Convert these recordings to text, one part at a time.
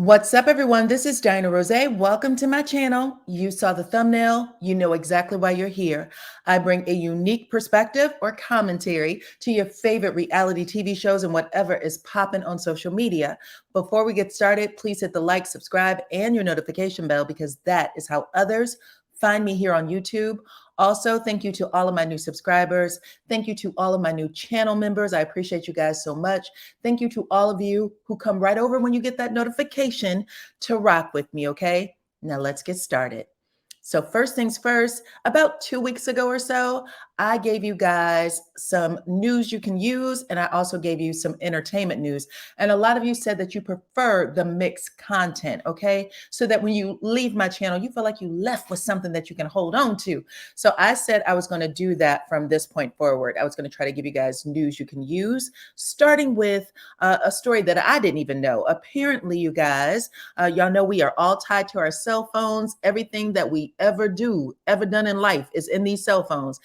What's up, everyone? This is DyanaRozay. Welcome to my channel. You saw the thumbnail. You know exactly why you're here. I bring a unique perspective or commentary to your favorite reality TV shows and whatever is popping on social media. Before we get started, please hit the like, subscribe, and your notification bell because that is how others find me here on YouTube. Also, thank you to all of my new subscribers. Thank you to all of my new channel members. I appreciate you guys so much. Thank you to all of you who come right over when you get that notification to rock with me, okay? Now let's get started. So first things first, about 2 weeks ago or so, I gave you guys some news you can use, and I also gave you some entertainment news. And a lot of you said that you prefer the mixed content, okay? So that when you leave my channel, you feel like you left with something that you can hold on to. So I said I was going to do that from this point forward. I was going to try to give you guys news you can use, starting with a story that I didn't even know. Apparently, you guys, y'all know we are all tied to our cell phones. Everything that we ever done in life is in these cell phones.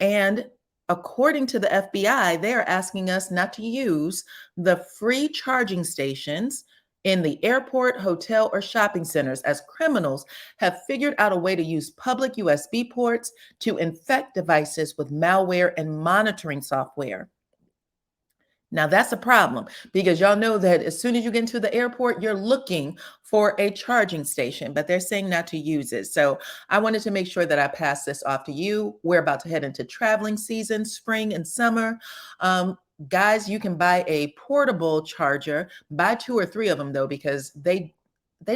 And according to the FBI, they are asking us not to use the free charging stations in the airport, hotel, or shopping centers, as criminals have figured out a way to use public USB ports to infect devices with malware and monitoring software. Now that's a problem because y'all know that as soon as you get into the airport, you're looking for a charging station, but they're saying not to use it. So I wanted to make sure that I pass this off to you. We're about to head into traveling season, spring and summer. Guys, you can buy a portable charger, buy 2 or 3 of them though, because they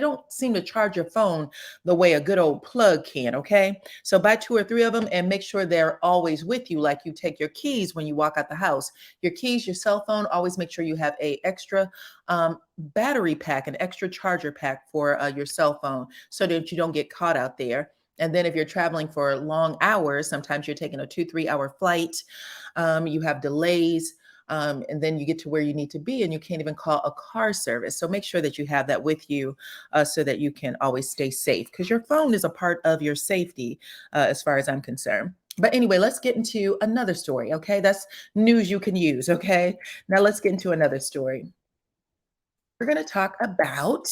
don't seem to charge your phone the way a good old plug can, okay? So buy 2 or 3 of them and make sure they're always with you, like you take your keys when you walk out the house. Your keys, your cell phone, always make sure you have a extra battery pack, an extra charger pack for your cell phone so that you don't get caught out there. And then if you're traveling for long hours, sometimes you're taking a 2-3 hour flight, you have delays, and then you get to where you need to be and you can't even call a car service. So make sure that you have that with you so that you can always stay safe, because your phone is a part of your safety as far as I'm concerned. But anyway, let's get into another story, okay? That's news you can use, okay? Now let's get into another story. We're going to talk about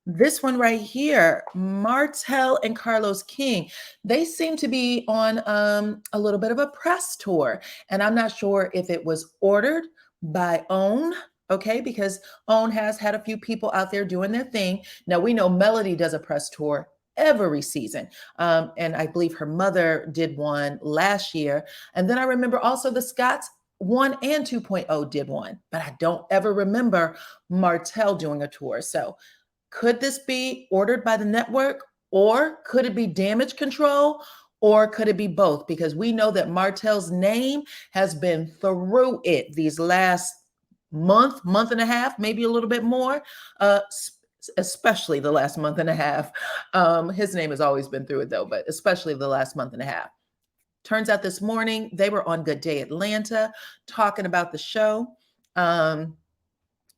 this one right here, Martel and Carlos King. They seem to be on a little bit of a press tour, and I'm not sure if it was ordered by OWN, okay, because OWN has had a few people out there doing their thing. Now we know Melody does a press tour every season, and I believe her mother did one last year. And then I remember also the Scotts 1 and 2.0 did one, but I don't ever remember Martel doing a tour. So could this be ordered by the network, or could it be damage control, or could it be both? Because we know that Martel's name has been through it these last month and a half, maybe a little bit more, especially the last month and a half. His name has always been through it though, but especially the last month and a half. Turns out this morning they were on Good Day Atlanta talking about the show. And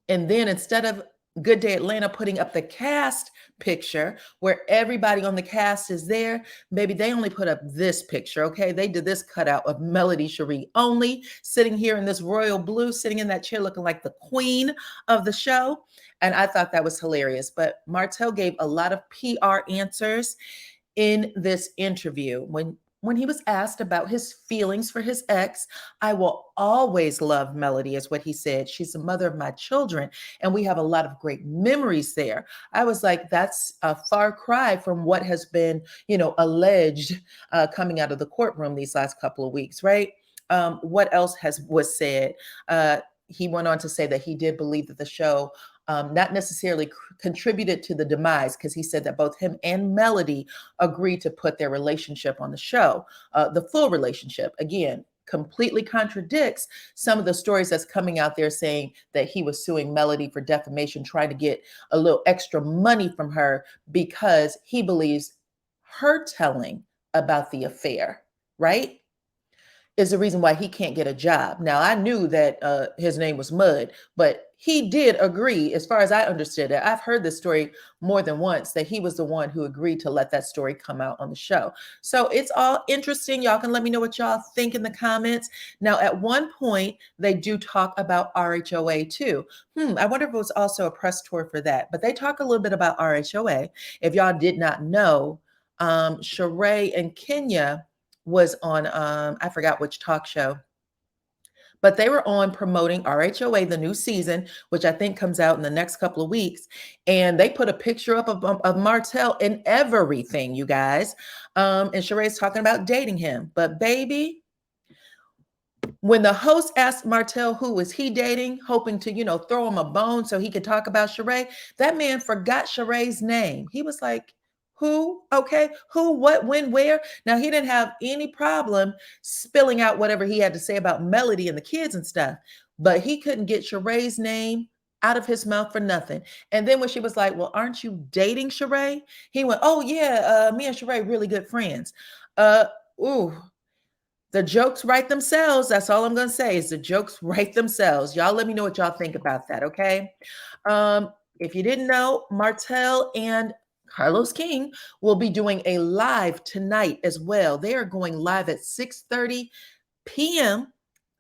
then instead of Good Day Atlanta putting up the cast picture where everybody on the cast is there, baby, they only put up this picture, okay? They did this cutout of Melody Cherie only, sitting here in this royal blue, sitting in that chair looking like the queen of the show. And I thought that was hilarious. But Martel gave a lot of PR answers in this interview. When he was asked about his feelings for his ex, I will always love Melody, is what he said. She's the mother of my children, and we have a lot of great memories there. I was like, that's a far cry from what has been, alleged coming out of the courtroom these last couple of weeks, right? What else was said? He went on to say that he did believe that the show not necessarily contributed to the demise, because he said that both him and Melody agreed to put their relationship on the show, the full relationship. Again, completely contradicts some of the stories that's coming out there saying that he was suing Melody for defamation, trying to get a little extra money from her because he believes her telling about the affair, right, is the reason why he can't get a job. Now, I knew that his name was Mud, but he did agree, as far as I understood it. I've heard this story more than once, that he was the one who agreed to let that story come out on the show. So it's all interesting. Y'all can let me know what y'all think in the comments. Now, at one point, they do talk about RHOA too. I wonder if it was also a press tour for that. But they talk a little bit about RHOA. If y'all did not know, Sheree and Kenya was on I forgot which talk show, but they were on promoting RHOA, the new season, which I think comes out in the next couple of weeks. And they put a picture up of Martel and everything, you guys. And Sheree's talking about dating him. But baby, when the host asked Martel who was he dating, hoping to, throw him a bone so he could talk about Sheree, that man forgot Sheree's name. He was like, who? Okay. Who, what, when, where? Now, he didn't have any problem spilling out whatever he had to say about Melody and the kids and stuff, but he couldn't get Sheree's name out of his mouth for nothing. And then when she was like, well, aren't you dating Sheree? He went, oh, yeah, me and Sheree really good friends. Ooh. The jokes write themselves. That's all I'm going to say is the jokes write themselves. Y'all let me know what y'all think about that, okay? If you didn't know, Martel and Carlos King will be doing a live tonight as well. They are going live at 6:30 p.m.,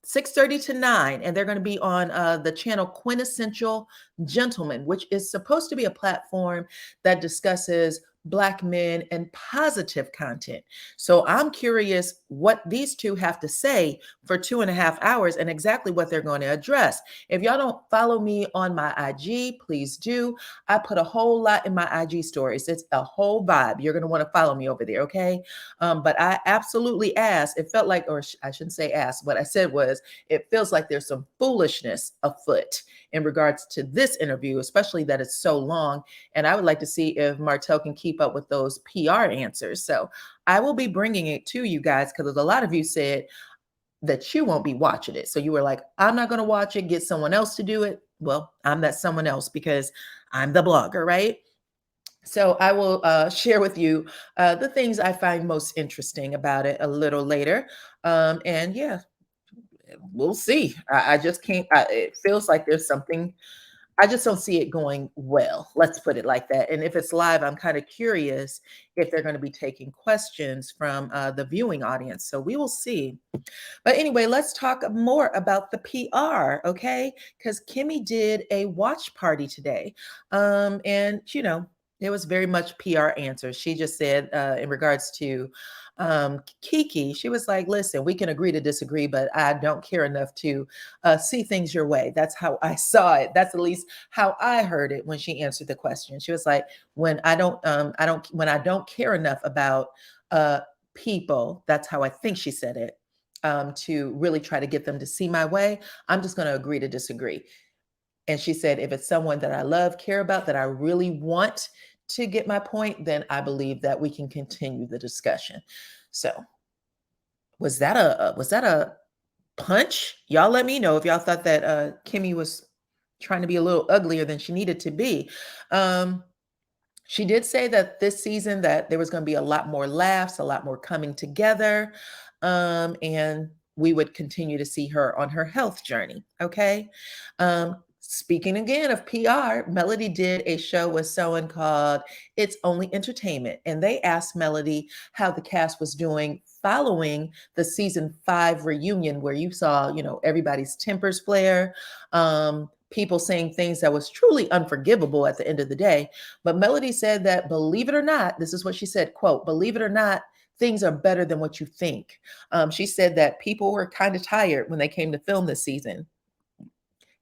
6:30 to 9, and they're going to be on the channel Quintessential Gentleman, which is supposed to be a platform that discusses Black men and positive content. So I'm curious what these two have to say for 2.5 hours and exactly what they're going to address. If y'all don't follow me on my IG, please do. I put a whole lot in my IG stories. It's a whole vibe. You're going to want to follow me over there, okay? But I absolutely asked, it felt like, or I shouldn't say asked, what I said was, it feels like there's some foolishness afoot in regards to this interview, especially that it's so long. And I would like to see if Martel can keep up with those PR answers. So I will be bringing it to you guys because a lot of you said that you won't be watching it. So you were like, I'm not going to watch it, get someone else to do it. Well, I'm that someone else because I'm the blogger, right? So I will share with you the things I find most interesting about it a little later. And yeah, we'll see. I just can't, it feels like there's something, I just don't see it going well. Let's put it like that. And if it's live, I'm kind of curious if they're going to be taking questions from the viewing audience. So we will see. But anyway, let's talk more about the PR, okay? Because Kimi did a watch party today. And, it was very much PR answers. She just said in regards to Kiki, she was like, listen, we can agree to disagree, but I don't care enough to see things your way. That's how I saw it. That's at least how I heard it when she answered the question. She was like, when I don't care enough about people, that's how I think she said it, to really try to get them to see my way, I'm just going to agree to disagree. And she said, if it's someone that I love, care about, that I really want to get my point, then I believe that we can continue the discussion. So was that a punch? Y'all let me know if y'all thought that Kimi was trying to be a little uglier than she needed to be. She did say that this season that there was going to be a lot more laughs, a lot more coming together, and we would continue to see her on her health journey. Okay. Speaking again of PR, Melody did a show with someone called It's Only Entertainment, and they asked Melody how the cast was doing following the season 5 reunion, where you saw, everybody's tempers flare, people saying things that was truly unforgivable at the end of the day. But Melody said that, believe it or not, this is what she said, quote, believe it or not, things are better than what you think. She said that people were kind of tired when they came to film this season,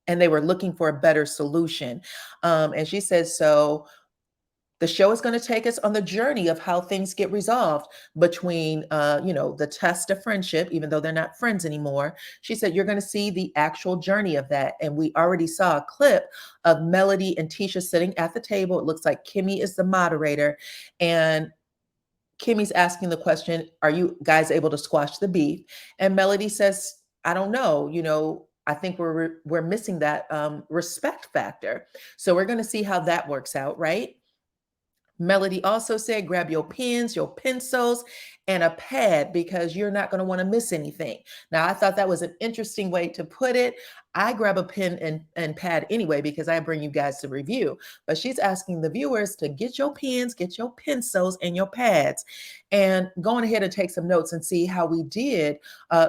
and they were looking for a better solution. And she says, so the show is going to take us on the journey of how things get resolved between, the test of friendship, even though they're not friends anymore. She said, you're going to see the actual journey of that. And we already saw a clip of Melody and Tisha sitting at the table. It looks like Kimi is the moderator. And Kimi's asking the question, are you guys able to squash the beef? And Melody says, I don't know, I think we're missing that respect factor. So we're going to see how that works out, right? Melody also said, grab your pens, your pencils, and a pad because you're not going to want to miss anything. Now, I thought that was an interesting way to put it. I grab a pen and pad anyway because I bring you guys to review. But she's asking the viewers to get your pens, get your pencils, and your pads, and going ahead and take some notes and see how we did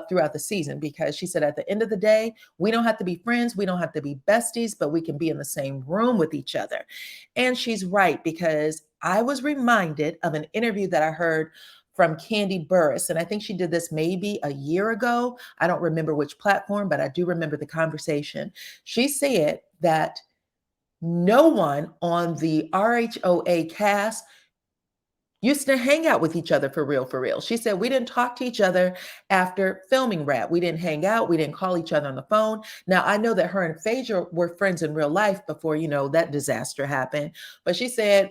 throughout the season. Because she said at the end of the day, we don't have to be friends, we don't have to be besties, but we can be in the same room with each other. And she's right, because I was reminded of an interview that I heard from Candy Burris. And I think she did this maybe a year ago. I don't remember which platform, but I do remember the conversation. She said that no one on the RHOA cast used to hang out with each other for real, for real. She said, we didn't talk to each other after filming Rap. We didn't hang out. We didn't call each other on the phone. Now, I know that her and Phaedra were friends in real life before, that disaster happened. But she said,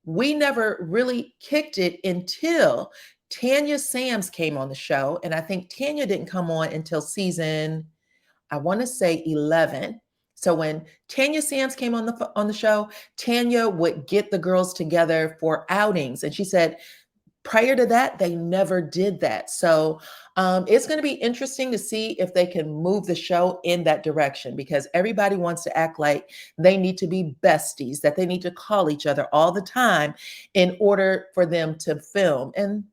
we never really kicked it until Tanya Sams came on the show. And I think Tanya didn't come on until season, I want to say 11. So when Tanya Sams came on the show, Tanya would get the girls together for outings. And she said, prior to that, they never did that. So it's going to be interesting to see if they can move the show in that direction, because everybody wants to act like they need to be besties, that they need to call each other all the time in order for them to film. And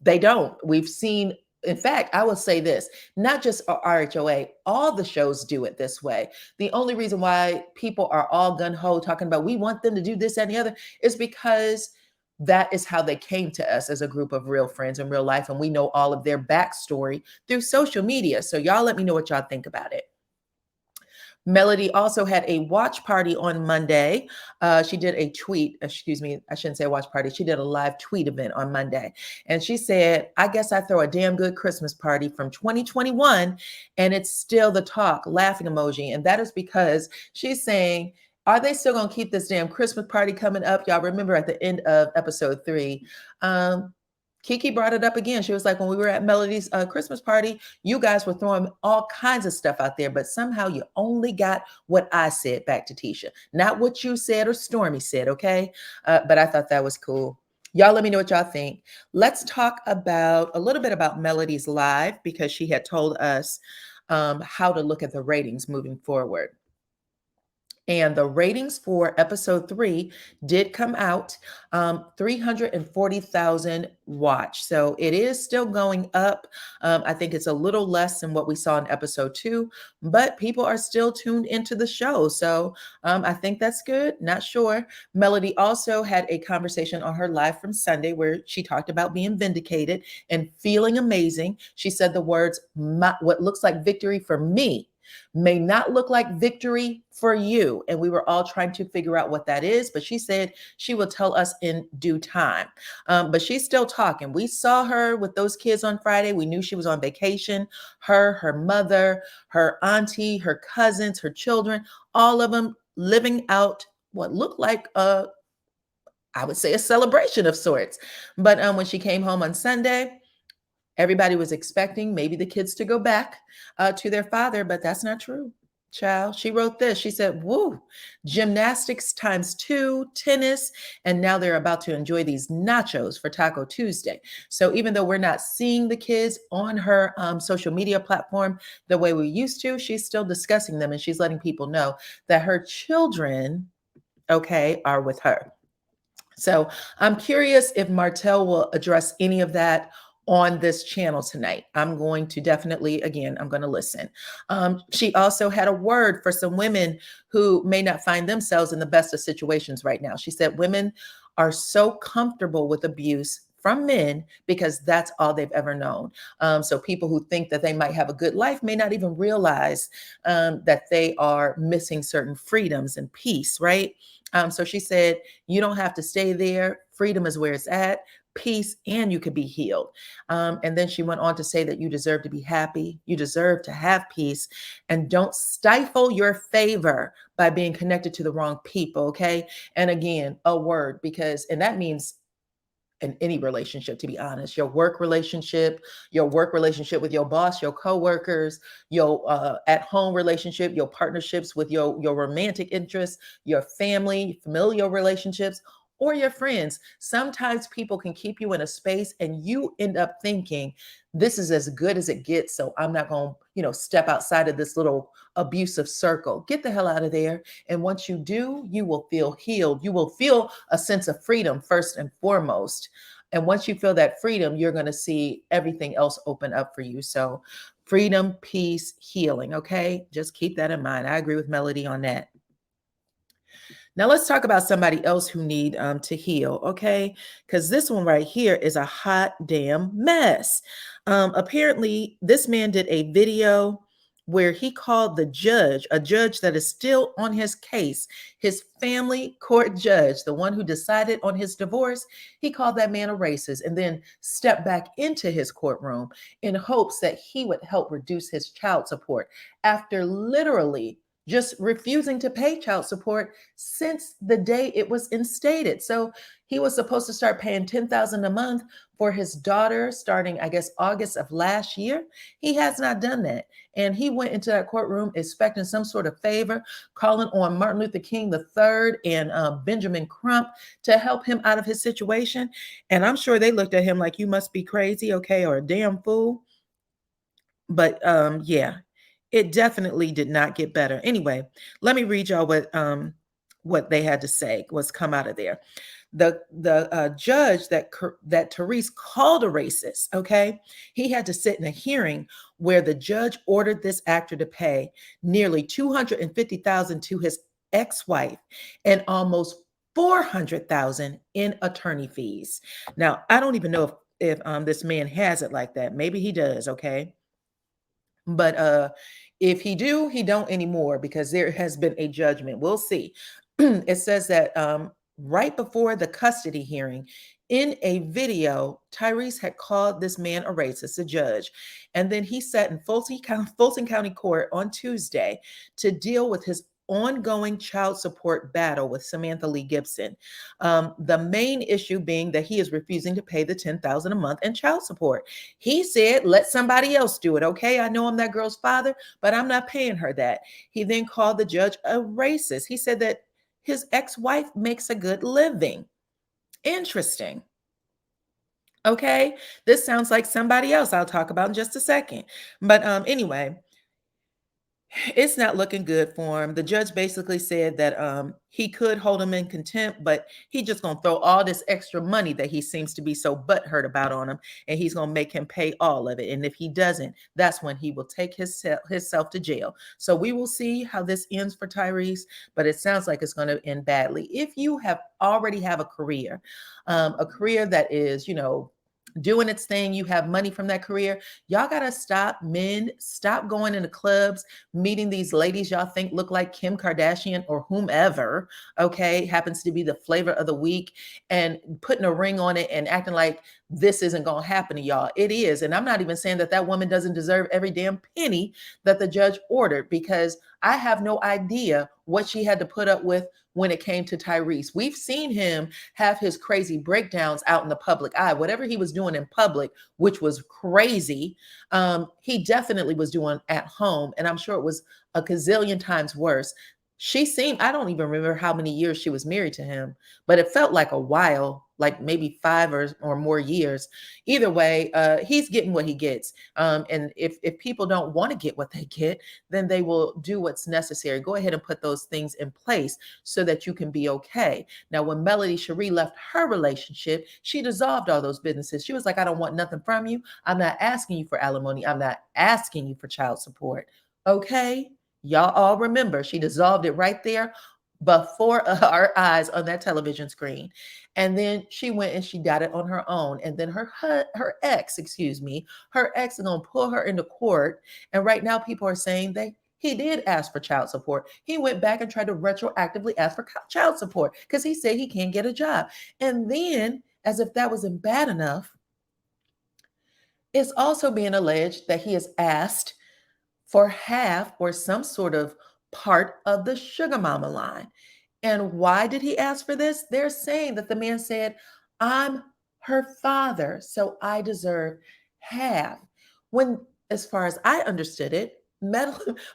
they don't. We've seen, in fact, I will say this, not just RHOA, all the shows do it this way. The only reason why people are all gung-ho talking about we want them to do this and the other is because that is how they came to us as a group of real friends in real life. And we know all of their backstory through social media. So y'all let me know what y'all think about it. Melody also had a watch party on Monday. She did a tweet, excuse me, I shouldn't say a watch party. She did a live tweet event on Monday. And she said, I guess I throw a damn good Christmas party from 2021 and it's still the talk, laughing emoji. And that is because she's saying, are they still going to keep this damn Christmas party coming up? Y'all remember at the end of episode 3, Kiki brought it up again. She was like, when we were at Melody's Christmas party, you guys were throwing all kinds of stuff out there, but somehow you only got what I said back to Tisha, not what you said or Stormy said, okay? But I thought that was cool. Y'all let me know what y'all think. Let's talk about a little bit about Melody's live, because she had told us how to look at the ratings moving forward. And the ratings for episode 3 did come out, 340,000 watch. So it is still going up. I think it's a little less than what we saw in episode 2, but people are still tuned into the show. So I think that's good. Not sure. Melody also had a conversation on her live from Sunday where she talked about being vindicated and feeling amazing. She said the words, what looks like victory for me may not look like victory for you. And we were all trying to figure out what that is, but she said she will tell us in due time. But she's still talking. We saw her with those kids on Friday. We knew she was on vacation. Her mother, her auntie, her cousins, her children, all of them living out what looked like I would say a celebration of sorts. But when she came home on Sunday, everybody was expecting maybe the kids to go back to their father, but that's not true. Child, she wrote this. She said, woo, gymnastics ×2, tennis, and now they're about to enjoy these nachos for Taco Tuesday. So even though we're not seeing the kids on her social media platform the way we used to, she's still discussing them, and she's letting people know that her children, okay, are with her. So I'm curious if Martel will address any of that on this channel tonight. I'm going to definitely, again, I'm going to listen. She also had a word for some women who may not find themselves in the best of situations right now. She said women are so comfortable with abuse from men because that's all they've ever known. So people who think that they might have a good life may not even realize that they are missing certain freedoms and peace, right? So she said, you don't have to stay there. Freedom is where it's at. Peace, and you could be healed. And then she went on to say that you deserve to be happy. You deserve to have peace, and don't stifle your favor by being connected to the wrong people. Okay. And again, a word, because, and that means in any relationship, to be honest, your work relationship with your boss, your coworkers, your at-home relationship, your partnerships with your romantic interests, your family, familial relationships, or your friends. Sometimes people can keep you in a space and you end up thinking, this is as good as it gets. So I'm not going to, step outside of this little abusive circle. Get the hell out of there. And once you do, you will feel healed. You will feel a sense of freedom first and foremost. And once you feel that freedom, you're going to see everything else open up for you. So freedom, peace, healing. Okay. Just keep that in mind. I agree with Melody on that. Now let's talk about somebody else who need to heal, okay? Because this one right here is a hot damn mess. Apparently, this man did a video where he called the judge, a judge that is still on his case, his family court judge, the one who decided on his divorce. He called that man a racist and then stepped back into his courtroom in hopes that he would help reduce his child support after literally just refusing to pay child support since the day it was instated. So he was supposed to start paying $10,000 a month for his daughter starting, I guess, August of last year. He has not done that. And he went into that courtroom expecting some sort of favor, calling on Martin Luther King III and Benjamin Crump to help him out of his situation. And I'm sure they looked at him like, you must be crazy, okay, or a damn fool. But yeah, it definitely did not get better. Anyway, let me read y'all what they had to say, what's come out of there. The judge that Tyrese called a racist, okay, he had to sit in a hearing where the judge ordered this actor to pay nearly $250,000 to his ex-wife and almost $400,000 in attorney fees. Now, I don't even know if this man has it like that. Maybe he does, okay? But if he do, he don't anymore because there has been a judgment. We'll see. It says that right before the custody hearing, in a video, Tyrese had called this man a racist, a judge. And then he sat in Fulton County Court on Tuesday to deal with his ongoing child support battle with Samantha Lee Gibson. The main issue being that he is refusing to pay the $10,000 a month in child support. He said, let somebody else do it. Okay, I know I'm that girl's father, but I'm not paying her that. He then called the judge a racist. He said that his ex-wife makes a good living. Interesting. Okay, this sounds like somebody else I'll talk about in just a second. But anyway, it's not looking good for him. The judge basically said that he could hold him in contempt, but he just gonna throw all this extra money that he seems to be so butthurt about on him, and he's gonna make him pay all of it. And if he doesn't, that's when he will take himself to jail. So we will see how this ends for Tyrese, but it sounds like it's going to end badly. If you have already have a career that is, doing its thing, you have money from that career, y'all gotta stop going into clubs, meeting these ladies y'all think look like Kim Kardashian or whomever, okay, happens to be the flavor of the week, and putting a ring on it and acting like this isn't gonna happen to y'all. It is. And I'm not even saying that that woman doesn't deserve every damn penny that the judge ordered, because I have no idea what she had to put up with when it came to Tyrese. We've seen him have his crazy breakdowns out in the public eye. Whatever he was doing in public, which was crazy, he definitely was doing at home. And I'm sure it was a gazillion times worse. I don't even remember how many years she was married to him, but it felt like a while, like maybe 5 or more years. Either way, he's getting what he gets. And if people don't want to get what they get, then they will do what's necessary. Go ahead and put those things in place so that you can be okay. Now, when Melody Cherie left her relationship, she dissolved all those businesses. She was like, I don't want nothing from you. I'm not asking you for alimony. I'm not asking you for child support. Okay? Y'all all remember she dissolved it right there before our eyes on that television screen. And then she went and she got it on her own. And then her ex is going to pull her into court. And right now people are saying that he did ask for child support. He went back and tried to retroactively ask for child support because he said he can't get a job. And then, as if that wasn't bad enough, it's also being alleged that he has asked for half or some sort of part of the sugar mama line. And why did he ask for this? They're saying that the man said, I'm her father, so I deserve half. When, as far as I understood it,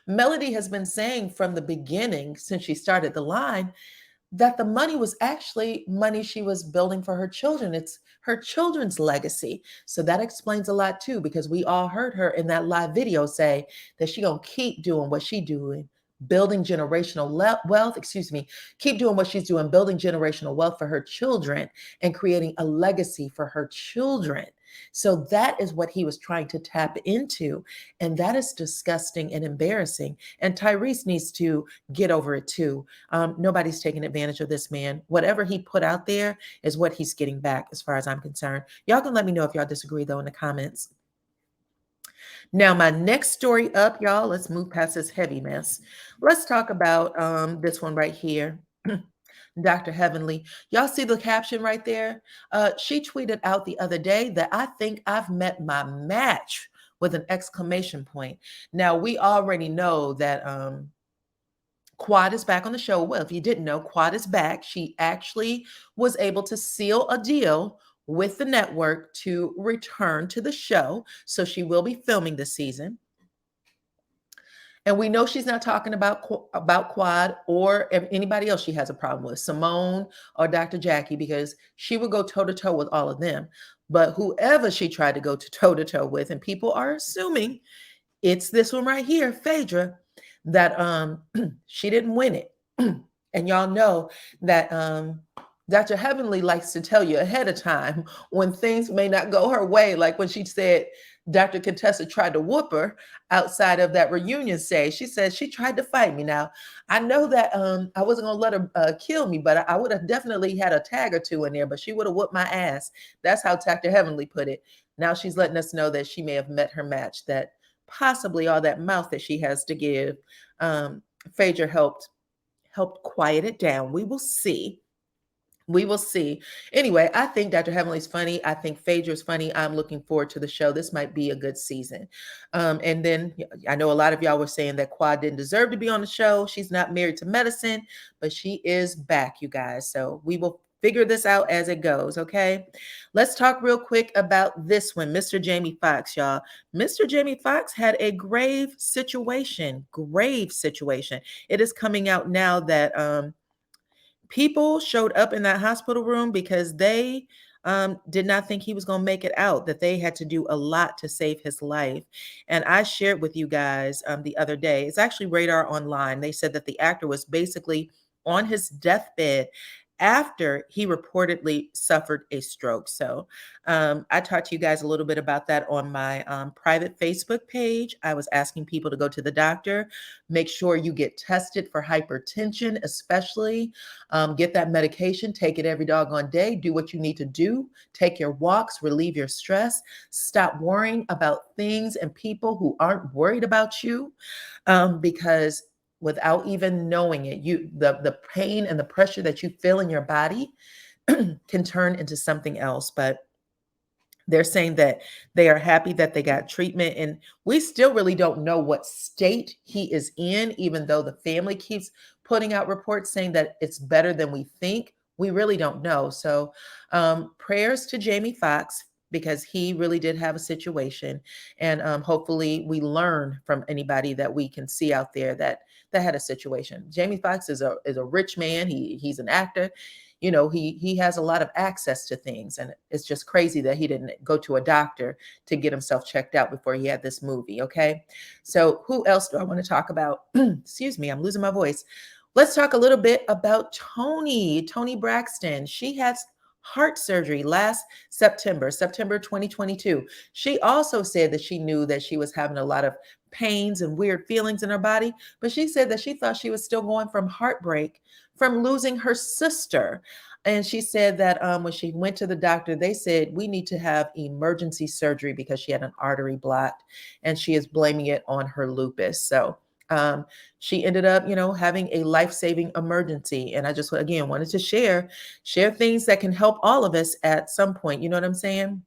Melody has been saying from the beginning, since she started the line, that the money was actually money she was building for her children. It's her children's legacy. So that explains a lot too, because we all heard her in that live video say that she gonna keep doing what she doing, building generational wealth, excuse me, keep doing what she's doing, building generational wealth for her children and creating a legacy for her children. So that is what he was trying to tap into. And that is disgusting and embarrassing. And Tyrese needs to get over it too. Nobody's taking advantage of this man. Whatever he put out there is what he's getting back, as far as I'm concerned. Y'all can let me know if y'all disagree, though, in the comments. Now, my next story up, y'all, let's move past this heavy mess. Let's talk about this one right here. Dr. Heavenly. Y'all see the caption right there? She tweeted out the other day that I think I've met my match with an exclamation point. Now, we already know that Quad is back on the show. Well, if you didn't know, Quad is back. She actually was able to seal a deal with the network to return to the show. So she will be filming this season. And we know she's not talking about Quad or anybody else she has a problem with, Simone or Dr. Jackie, because she would go toe-to-toe with all of them. But whoever she tried to go toe-to-toe with, and people are assuming it's this one right here, Phaedra, that she didn't win it. And y'all know that Dr. Heavenly likes to tell you ahead of time when things may not go her way, like when she said Dr. Contessa tried to whoop her outside of that reunion stage. She said she tried to fight me. Now, I know that I wasn't going to let her kill me, but I would have definitely had a tag or two in there, but she would have whooped my ass. That's how Dr. Heavenly put it. Now she's letting us know that she may have met her match, that possibly all that mouth that she has to give, Phaedra helped quiet it down. We will see. We will see. Anyway, I think Dr. Heavenly's funny. I think Phaedra's funny. I'm looking forward to the show. This might be a good season. And then I know a lot of y'all were saying that Quad didn't deserve to be on the show. She's not married to medicine, but she is back, you guys. So we will figure this out as it goes, okay? Let's talk real quick about this one, Mr. Jamie Foxx, y'all. Mr. Jamie Foxx had a grave situation. It is coming out now that people showed up in that hospital room because they did not think he was going to make it out, that they had to do a lot to save his life. And I shared with you guys the other day, it's actually Radar Online. They said that the actor was basically on his deathbed after he reportedly suffered a stroke. So I talked to you guys a little bit about that on my private Facebook page. I was asking people to go to the doctor, make sure you get tested for hypertension, especially get that medication, take it every doggone day, do what you need to do, take your walks, relieve your stress, stop worrying about things and people who aren't worried about you, because without even knowing it, the pain and the pressure that you feel in your body can turn into something else. But they're saying that they are happy that they got treatment, and we still really don't know what state he is in, even though the family keeps putting out reports saying that it's better than we think. We really don't know. So prayers to Jamie Foxx, because he really did have a situation. And hopefully we learn from anybody that we can see out there that had a situation. Jamie Foxx is a rich man. He's an actor. You know, he has a lot of access to things, and it's just crazy that he didn't go to a doctor to get himself checked out before he had this movie. Okay, so who else do I want to talk about? Excuse me, I'm losing my voice. Let's talk a little bit about Toni Braxton. She had heart surgery last September 2022. She also said that she knew that she was having a lot of pains and weird feelings in her body, but she said that she thought she was still going from heartbreak from losing her sister. And she said that when she went to the doctor, they said, we need to have emergency surgery because she had an artery blocked, and she is blaming it on her lupus. So she ended up, having a life-saving emergency. And I just, again, wanted to share things that can help all of us at some point. You know what I'm saying?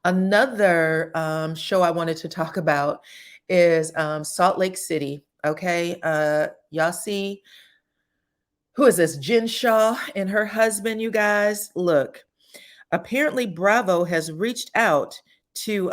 Another show I wanted to talk about is Salt Lake City. Okay. Y'all see, who is this? Jen Shaw and her husband, you guys. Look, apparently Bravo has reached out to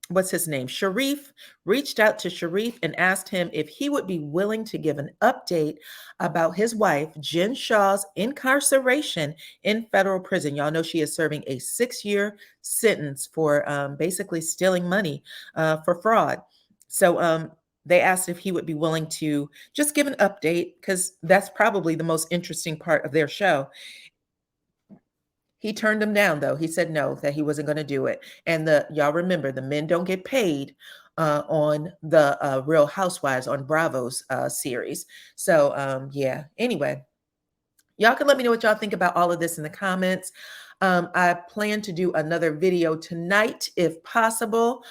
what's his name? Sharif reached out to Sharif and asked him if he would be willing to give an update about his wife, Jen Shaw's incarceration in federal prison. Y'all know she is serving a 6-year sentence for basically stealing money for fraud. So they asked if he would be willing to just give an update because that's probably the most interesting part of their show. He turned them down, though. He said no, that he wasn't going to do it. And y'all remember, the men don't get paid on the Real Housewives on Bravo's series. So yeah. Anyway, y'all can let me know what y'all think about all of this in the comments. I plan to do another video tonight, if possible.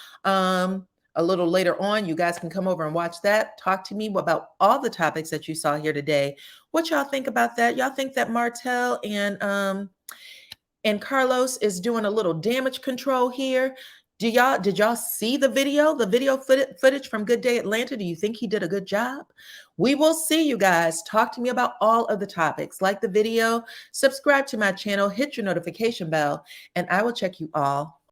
A little later on, you guys can come over and watch that. Talk to me about all the topics that you saw here today. What y'all think about that? Y'all think that Martel and Carlos is doing a little damage control here? Did y'all see the video footage from Good Day Atlanta? Do you think he did a good job? We will see, you guys. Talk to me about all of the topics. Like the video, subscribe to my channel, hit your notification bell, and I will check you all